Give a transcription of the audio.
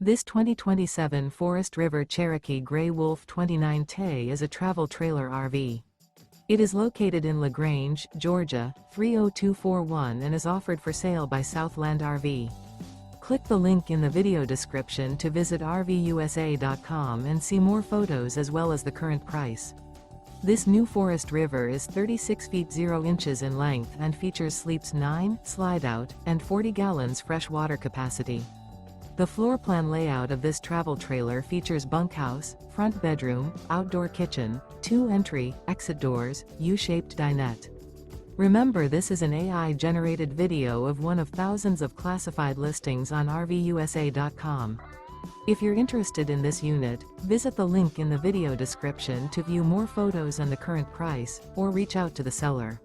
This 2027 Forest River Cherokee Grey Wolf 29T is a travel trailer RV. It is located in LaGrange, Georgia, 30241 and is offered for sale by Southland RV. Click the link in the video description to visit RVUSA.com and see more photos as well as the current price. This new Forest River is 36 feet 0 inches in length and features sleeps 9, Slideout, and 40 gallons fresh water capacity. The floor plan layout of this travel trailer features bunkhouse, front bedroom, outdoor kitchen, 2 entry, exit doors, U-shaped dinette. Remember, this is an AI-generated video of one of thousands of classified listings on RVUSA.com. If you're interested in this unit, visit the link in the video description to view more photos and the current price, or reach out to the seller.